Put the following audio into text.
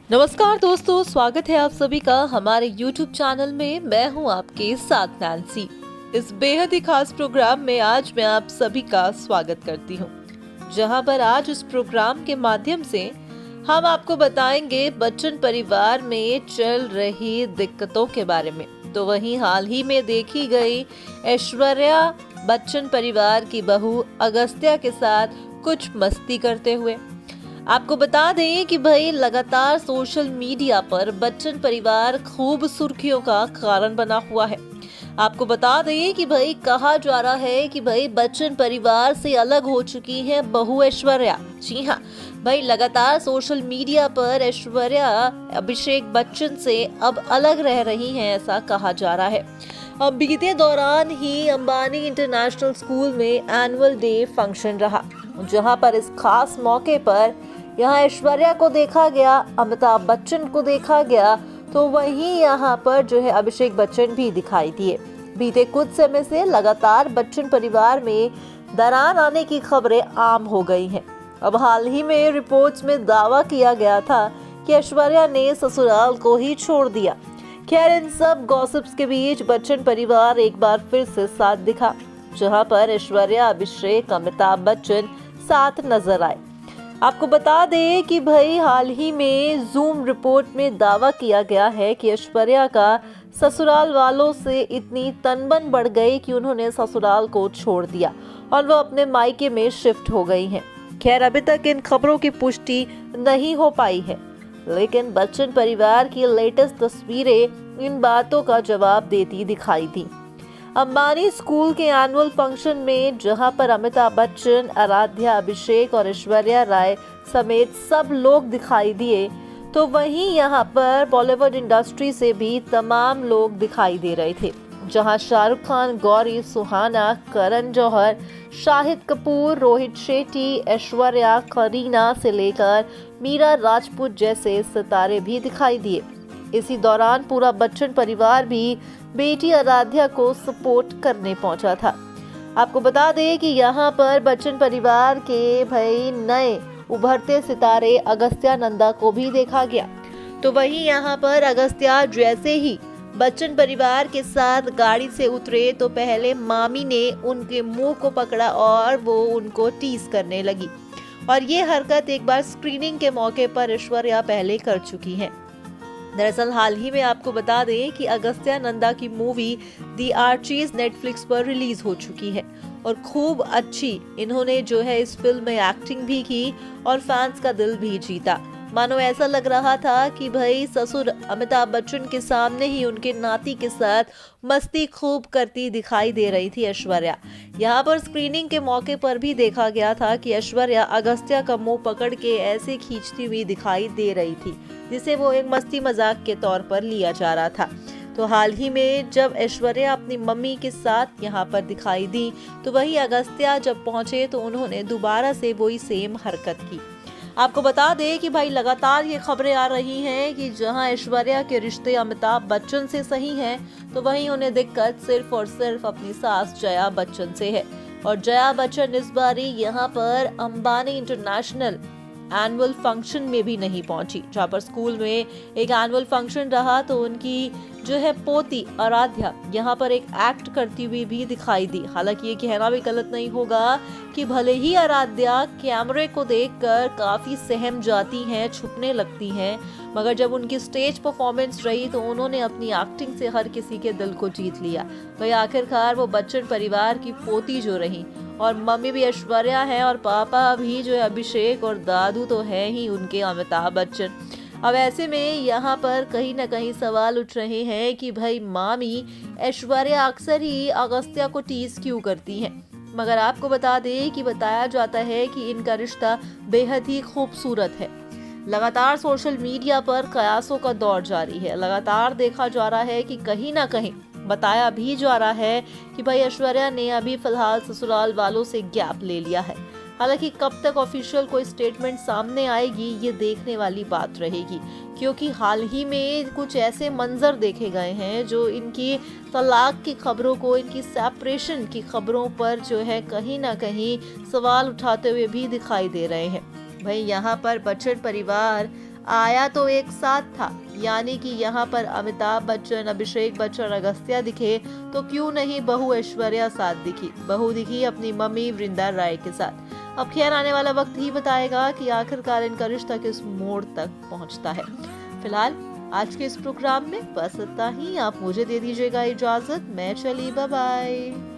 नमस्कार दोस्तों, स्वागत है आप सभी का हमारे YouTube चैनल में। मैं हूं आपके साथ नैन्सी। इस बेहद ही खास प्रोग्राम में आज मैं आप सभी का स्वागत करती हूं, जहां पर आज इस प्रोग्राम के माध्यम से हम आपको बताएंगे बच्चन परिवार में चल रही दिक्कतों के बारे में। तो वहीं हाल ही में देखी गई ऐश्वर्या बच्चन परिवार की बहू अगस्त्या के साथ कुछ मस्ती करते हुए। आपको बता दें कि भाई लगातार सोशल मीडिया पर बच्चन परिवार खूब सुर्खियों का कारण बना हुआ है। आपको बता दें कि भाई कहा जा रहा है कि भाई बच्चन परिवार से अलग हो चुकी है बहू ऐश्वर्या। जी हाँ भाई, लगातार सोशल मीडिया पर ऐश्वर्या अभिषेक बच्चन से अब अलग रह रही हैं, ऐसा कहा जा रहा है। अब बीते दौरान ही अंबानी इंटरनेशनल स्कूल में एनुअल डे फंक्शन रहा, जहां पर इस खास मौके पर यहाँ ऐश्वर्या को देखा गया, अमिताभ बच्चन को देखा गया, तो वहीं यहाँ पर जो है अभिषेक बच्चन भी दिखाई दिए। बीते कुछ समय से लगातार बच्चन परिवार में दरार आने की खबरें आम हो गई हैं। अब हाल ही में रिपोर्ट्स में दावा किया गया था कि ऐश्वर्या ने ससुराल को ही छोड़ दिया। खैर, इन सब गॉसिप्स के बीच बच्चन परिवार एक बार फिर से साथ दिखा, जहां पर ऐश्वर्या, अभिषेक, अमिताभ बच्चन साथ नजर आए। आपको बता दें कि भाई हाल ही में जूम रिपोर्ट में दावा किया गया है कि ऐश्वर्या का ससुराल वालों से इतनी तनबन बढ़ गई कि उन्होंने ससुराल को छोड़ दिया और वो अपने मायके में शिफ्ट हो गई हैं। खैर, अभी तक इन खबरों की पुष्टि नहीं हो पाई है, लेकिन बच्चन परिवार की लेटेस्ट तस्वीरें इन बातों का जवाब देती दिखाई दी। अंबानी स्कूल के एनुअल फंक्शन में जहां पर अमिताभ बच्चन, आराध्या, अभिषेक और ऐश्वर्या राय समेत सब लोग दिखाई दिए, तो वहीं यहां पर बॉलीवुड इंडस्ट्री से भी तमाम लोग दिखाई दे रहे थे, जहां शाहरुख खान, गौरी सुहाना, करण जौहर, शाहिद कपूर, रोहित शेट्टी, ऐश्वर्या, करीना से लेकर मीरा राजपूत जैसे सितारे भी दिखाई दिए। इसी दौरान पूरा बच्चन परिवार भी बेटी आराध्या को सपोर्ट करने पहुंचा था। आपको बता दें कि यहाँ पर बच्चन परिवार के भाई नए उभरते सितारे अगस्त्या नंदा को भी देखा गया। तो वहीं यहाँ पर अगस्त्या जैसे ही बच्चन परिवार के साथ गाड़ी से उतरे तो पहले मामी ने उनके मुंह को पकड़ा और वो उनको टीज करने लगी। और ये हरकत एक बार स्क्रीनिंग के मौके पर ऐश्वर्या पहले कर चुकी है। दरअसल हाल ही में आपको बता दें कि अगस्त्या नंदा की मूवी दी आर्चीज नेटफ्लिक्स पर रिलीज हो चुकी है और खूब अच्छी इन्होंने जो है इस फिल्म में एक्टिंग भी की और फैंस का दिल भी जीता। मानो ऐसा लग रहा था कि भाई ससुर अमिताभ बच्चन के सामने ही उनके नाती के साथ मस्ती खूब करती दिखाई दे रही थी ऐश्वर्या। यहाँ पर स्क्रीनिंग के मौके पर भी देखा गया था कि ऐश्वर्या अगस्त्या का मुंह पकड़ के ऐसे खींचती हुई दिखाई दे रही थी, जिसे वो एक मस्ती मजाक के तौर पर लिया जा रहा था। तो हाल ही में जब ऐश्वर्या अपनी मम्मी के साथ यहाँ पर दिखाई दी, तो वही अगस्त्या जब पहुंचे तो उन्होंने दोबारा से वही सेम हरकत की। आपको बता दें कि भाई लगातार ये खबरें आ रही हैं कि जहां ऐश्वर्या के रिश्ते अमिताभ बच्चन से सही हैं, तो वहीं उन्हें दिक्कत सिर्फ और सिर्फ अपनी सास जया बच्चन से है। और जया बच्चन इस बारी यहाँ पर अंबानी इंटरनेशनल एनुअल फंक्शन में भी नहीं पहुंची, जहाँ पर स्कूल में एक एनुअल फंक्शन रहा तो उनकी जो है पोती आराध्या यहाँ पर एक एक्ट करती हुई भी दिखाई दी। हालांकि ये कहना भी गलत नहीं होगा कि भले ही आराध्या कैमरे को देखकर काफी सहम जाती हैं, छुपने लगती हैं, मगर जब उनकी स्टेज परफॉर्मेंस रही तो उन्होंने अपनी एक्टिंग से हर किसी के दिल को जीत लिया। तो आखिरकार वो बच्चन परिवार की पोती जो रही, और मम्मी भी ऐश्वर्या है और पापा भी जो है अभिषेक, और दादू तो है ही उनके अमिताभ बच्चन। अब ऐसे में यहाँ पर कहीं ना कहीं सवाल उठ रहे हैं कि भाई मामी ऐश्वर्या अक्सर ही अगस्त्या को टीज क्यों करती हैं। मगर आपको बता दें कि बताया जाता है कि इनका रिश्ता बेहद ही खूबसूरत है। लगातार सोशल मीडिया पर कयासों का दौर जारी है। लगातार देखा जा रहा है कि कहीं ना कहीं बताया भी जा रहा है कि भाई ऐश्वर्या ने अभी फिलहाल ससुराल वालों से गैप ले लिया है। हालांकि कब तक ऑफिशियल कोई स्टेटमेंट सामने आएगी ये देखने वाली बात रहेगी, क्योंकि हाल ही में कुछ ऐसे मंजर देखे गए हैं जो इनकी तलाक की खबरों को, इनकी सेपरेशन की खबरों पर जो है कहीं ना कहीं सवाल उठाते हुए भी दिखाई दे रहे हैं। भाई यहाँ पर बच्चन परिवार आया तो एक साथ था, यानी कि यहाँ पर अमिताभ बच्चन, अभिषेक बच्चन, अगस्त्या दिखे तो क्यों नहीं बहू ऐश्वर्या साथ दिखी। बहू दिखी अपनी मम्मी वृंदा राय के साथ। अब खैर आने वाला वक्त ही बताएगा कि आखिरकार इनका रिश्ता किस मोड़ तक पहुंचता है। फिलहाल आज के इस प्रोग्राम में बस इतना ही। आप मुझे दे दीजिएगा इजाजत। मैं चली, बाय बाय।